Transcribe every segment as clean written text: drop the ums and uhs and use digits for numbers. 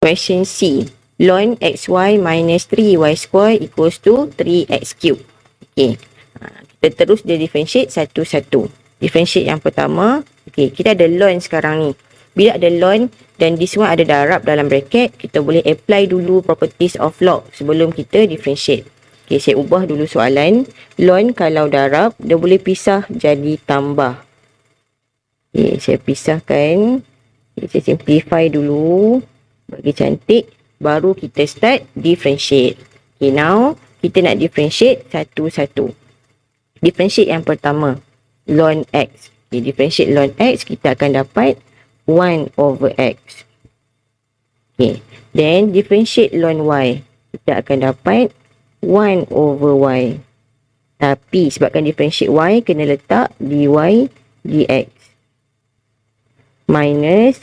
Question C. Ln xy minus 3y square equals to 3x cube. Okay. Kita terus dia differentiate satu-satu. Differentiate yang pertama. Okay. Kita ada ln sekarang ni. Bila ada ln dan this one ada darab dalam bracket, kita boleh apply dulu properties of log sebelum kita differentiate. Okay. Saya ubah dulu soalan. Ln kalau darab, dia boleh pisah jadi tambah. Okay. Saya pisahkan. Okay. Saya simplify dulu. Bagi cantik, baru kita start differentiate. Okay, now kita nak differentiate satu-satu. Differentiate yang pertama, ln x. Okay, differentiate ln x, kita akan dapat 1 over x. Okay, then differentiate ln y. Kita akan dapat 1 over y. Tapi sebabkan differentiate y, kena letak dy dx. Minus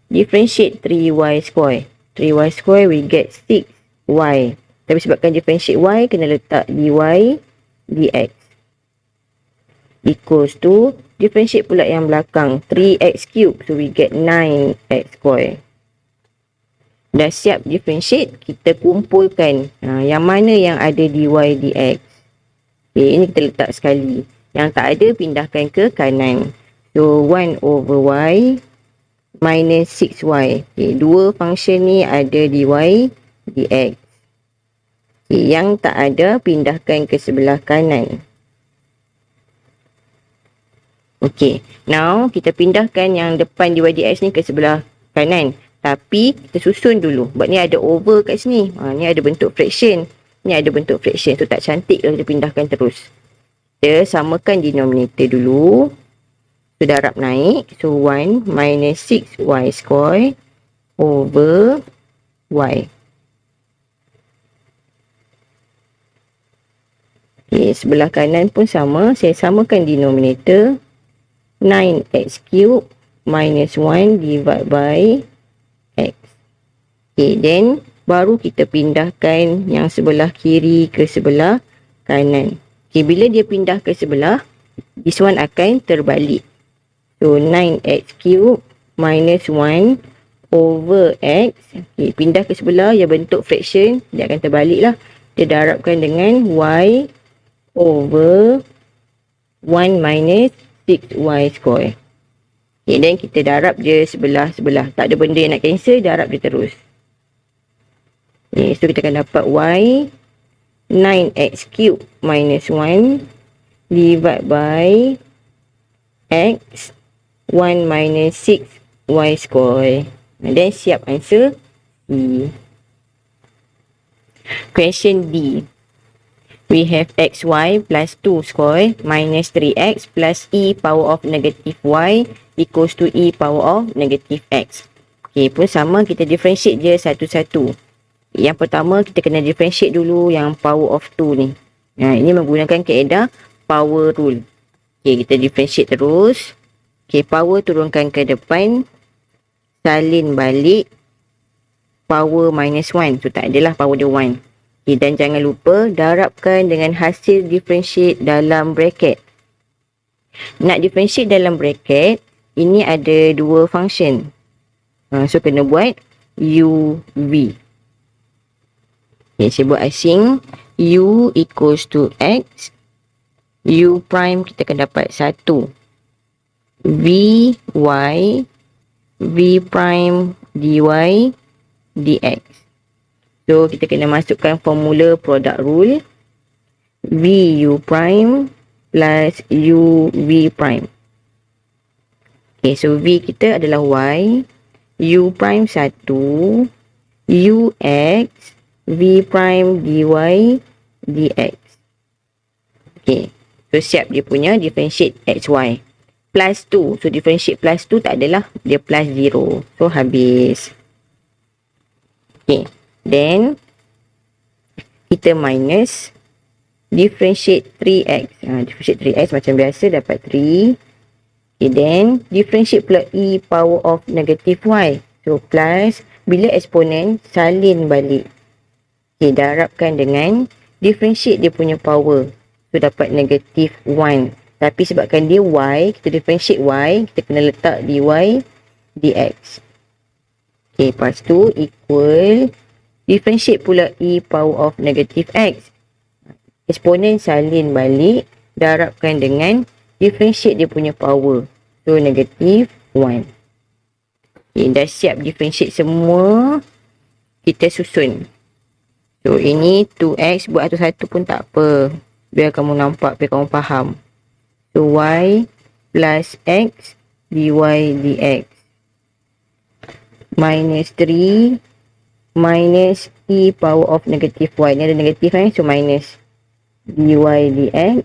differentiate 3y square. 3y square we get 6y. Tapi sebabkan differentiate y, kena letak dy dx. Equals to, differentiate pula yang belakang, 3x cube. So we get 9x square. Dah siap differentiate, kita kumpulkan. Yang mana yang ada dy dx. Okay, ini kita letak sekali. Yang tak ada, pindahkan ke kanan. So 1 over y minus 6y. Okay, dua function ni ada dy dx. Okay, yang tak ada, pindahkan ke sebelah kanan. Okay, now kita pindahkan yang depan dy dx ni ke sebelah kanan. Tapi kita susun dulu. Sebab ni ada over kat sini. Ni ada bentuk fraction. Ni ada bentuk fraction. So tak cantik kalau kita pindahkan terus. Kita samakan denominator dulu. So darab naik. So 1 minus 6y square over y. Okay, sebelah kanan pun sama. Saya samakan denominator. 9x cube minus 1 divided by x. Okay, then baru kita pindahkan yang sebelah kiri ke sebelah kanan. Okay, bila dia pindah ke sebelah, this one akan terbalik. So 9x cube minus 1 over x. Okay, pindah ke sebelah, dia bentuk fraction. Dia akan terbalik lah. Dia darabkan dengan y over 1 minus 6y square. Okay, then kita darab je sebelah-sebelah. Tak ada benda yang nak cancel, darab je terus. Okay, so kita akan dapat y 9x cube minus 1 divided by x 1 minus 6y square. And then siap answer D. Question D. We have xy plus 2 square minus 3x plus e power of negative y equals to e power of negative x. Okay, pun sama, kita differentiate je satu-satu. Yang pertama, kita kena differentiate dulu yang power of 2 ni. Ini menggunakan kaedah power rule. Okay, kita differentiate terus. Okay, power turunkan ke depan. Salin balik. Power minus 1. So, tak adalah power dia 1. Okay, dan jangan lupa darabkan dengan hasil differentiate dalam bracket. Nak differentiate dalam bracket, ini ada dua function. So, kena buat UV. Okay, saya buat asing. U equals to X. U prime kita akan dapat 1. Vy V prime dy dx. So kita kena masukkan formula product rule. Vu prime plus uv prime. Okay, so v kita adalah y. U prime 1. Ux v prime dy dx. Okay, so siap dia punya differentiate xy. Plus 2. So, differentiate plus 2 tak adalah. Dia plus 0. So, habis. Okay. Then, kita minus differentiate 3x. Differentiate 3x macam biasa dapat 3. Okay, then, differentiate pula e power of negative y. So, plus. Bila eksponen, salin balik. Okay, darabkan dengan differentiate dia punya power. So, dapat negative 1. Tapi sebabkan dia y, kita differentiate y, kita kena letak dy dx. Okay, lepas tu equal differentiate pula e power of negative x. Eksponen salin balik, darabkan dengan differentiate dia punya power. So, negative 1. Okay, dah siap differentiate semua. Kita susun. So, ini 2x buat satu-satu pun tak apa. Biar kamu nampak, biar kamu faham. So, y plus x dy dx. Minus 3 minus e power of negative y. Ni ada negatif so minus dy dx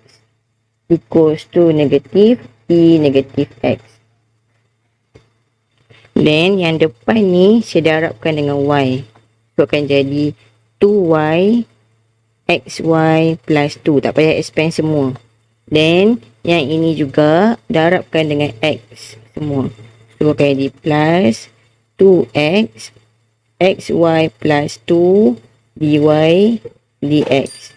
equals to negative e negative x. Then yang depan ni saya darabkan dengan y. So akan jadi 2y xy plus 2. Tak payah expand semua. Then yang ini juga darabkan dengan x semua. So akan jadi plus 2x xy plus 2 dy dx.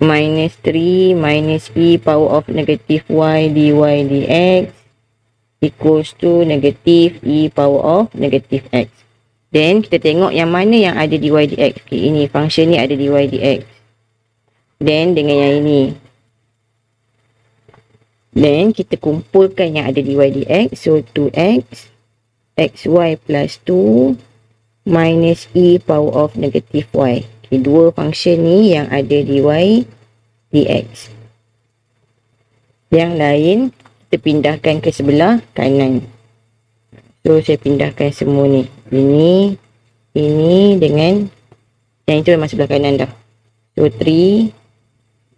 Minus 3 minus e power of negative y dy dx equals to negative e power of negative x. Then kita tengok yang mana yang ada dy dx. Okay, ini function ni ada dy dx. Then dengan yang ini. Then kita kumpulkan yang ada dy dx. So 2x xy plus 2 minus e power of negative y. Okay, dua function ni yang ada dy dx. Yang lain kita pindahkan ke sebelah kanan. So saya pindahkan semua ni. Ini dengan yang itu memang sebelah kanan dah. So 3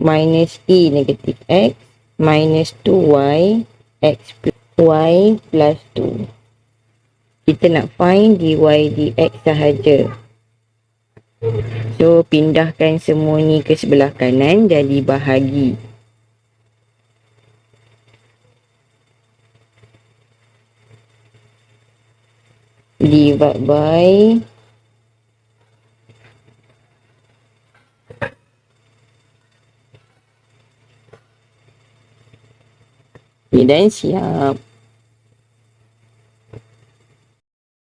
minus e negative x minus 2y x plus y plus 2. Kita nak find dy dx sahaja. So, pindahkan semua ni ke sebelah kanan jadi bahagi. Divide by dan siap.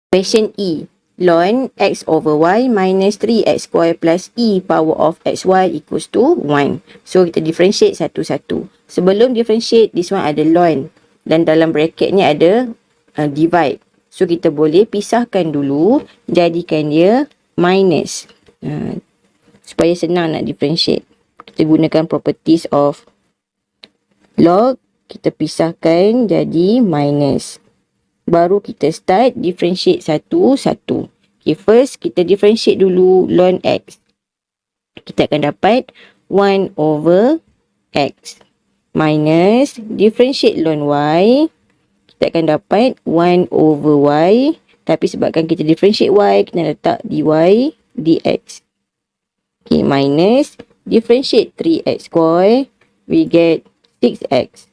Question E. Ln x over y minus 3x square plus e power of xy equals to 1. So, kita differentiate satu-satu. Sebelum differentiate, this one ada ln. Dan dalam bracket ni ada divide. So, kita boleh pisahkan dulu. Jadikan dia minus. Supaya senang nak differentiate. Kita gunakan properties of log. Kita pisahkan jadi minus. Baru kita start differentiate satu-satu. Okay, first kita differentiate dulu ln x. Kita akan dapat 1 over x. Minus differentiate ln y. Kita akan dapat 1 over y. Tapi sebabkan kita differentiate y, kita letak dy dx. Okay, minus differentiate 3x square. We get 6x.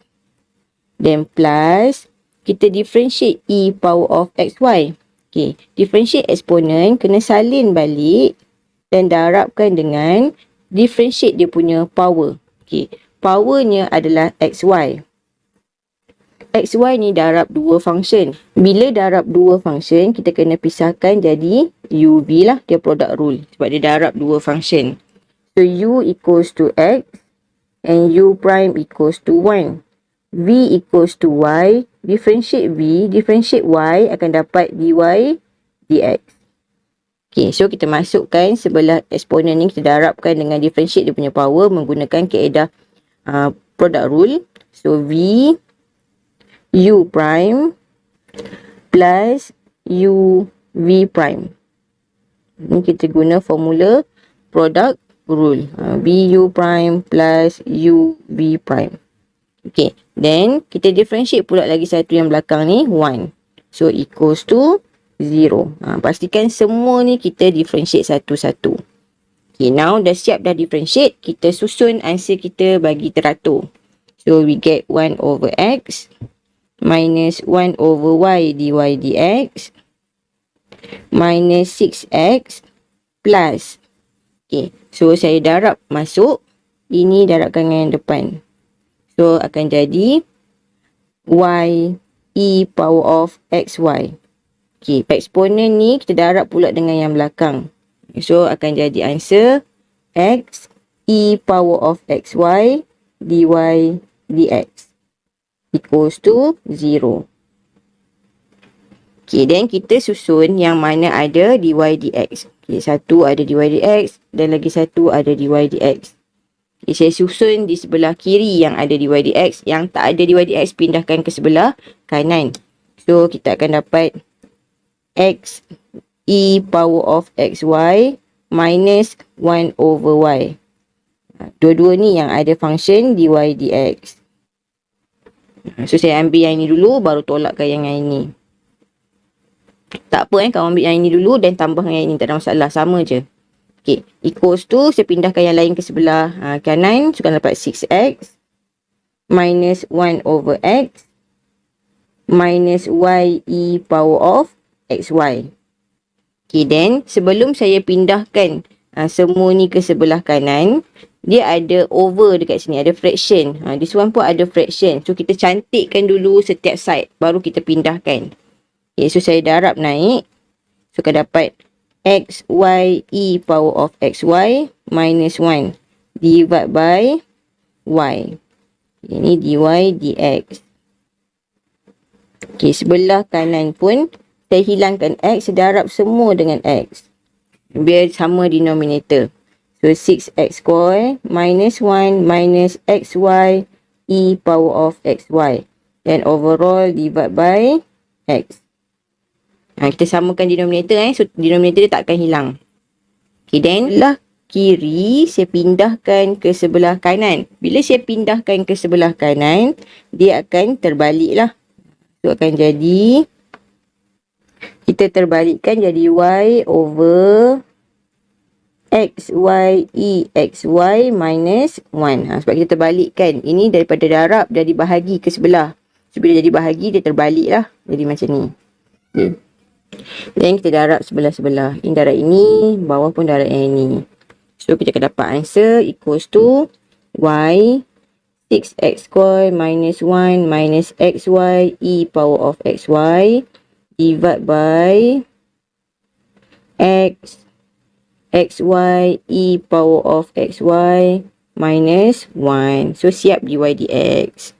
Then plus kita differentiate e power of xy. Okay, differentiate eksponen kena salin balik dan darabkan dengan differentiate dia punya power. Okay, powernya adalah xy. Xy ni darab dua function. Bila darab dua function, kita kena pisahkan jadi uv lah, dia product rule. Sebab dia darab dua function. So, u equals to x and u prime equals to 1. V equals to y, differentiate v, differentiate y akan dapat dy dx. Okay, so kita masukkan sebelah eksponen ni, kita darabkan dengan differentiate dia punya power menggunakan kaedah product rule. So, v u prime plus u v prime. Ini kita guna formula product rule. V u prime plus u v prime. Okay, then kita differentiate pula lagi satu yang belakang ni, 1. So, equals to 0. Pastikan semua ni kita differentiate satu-satu. Okay, now dah siap dah differentiate. Kita susun answer kita bagi teratur. So, we get 1 over x minus 1 over y dy dx minus 6x plus. Okay, so saya darab masuk. Ini darabkan dengan yang depan. So, akan jadi y e power of xy. Okay, eksponen ni kita darab pula dengan yang belakang. So, akan jadi answer x e power of xy dy dx equals to 0. Okay, then kita susun yang mana ada dy dx. Okay, satu ada dy dx dan lagi satu ada dy dx. Okay, saya susun di sebelah kiri yang ada dy dx. Yang tak ada dy dx pindahkan ke sebelah kanan. So, kita akan dapat x e power of xy minus 1 over y. Dua-dua ni yang ada function dy dx. So, saya ambil yang ini dulu, baru tolakkan yang ini. Tak apa kau ambil yang ini dulu dan tambah dengan yang ini. Tak ada masalah, sama je. Okay, equals to, saya pindahkan yang lain ke sebelah kanan. So, akan dapat 6x minus 1 over x minus y e power of xy. Okay, then sebelum saya pindahkan semua ni ke sebelah kanan, dia ada over dekat sini, ada fraction. This one pun ada fraction. So, kita cantikkan dulu setiap side, baru kita pindahkan. Okay, so saya darab naik. So, akan dapat x, y, e power of xy minus 1 divided by y. Ini dy dx. Okay, sebelah kanan pun saya hilangkan x, darab semua dengan x. Biar sama denominator. So, 6x square minus 1 minus xy e power of xy. Then overall divided by x. Kita samakan denominator. So, denominator dia tak akan hilang. Okay, then sebelah kiri saya pindahkan ke sebelah kanan. Bila saya pindahkan ke sebelah kanan, dia akan terbalik lah. So, akan jadi, kita terbalikkan jadi y over x, y, e, xy minus 1. Sebab kita terbalikkan. Ini daripada darab jadi bahagi ke sebelah. So, bila jadi bahagi, dia terbalik lah. Jadi macam ni. Okay. Dan kita darab sebelah-sebelah. Ini darab ini, bawah pun darab yang ini. So, kita akan dapat answer equals to y 6x square minus 1 minus xy e power of xy divided by x xy e power of xy minus 1. So, siap dy dx.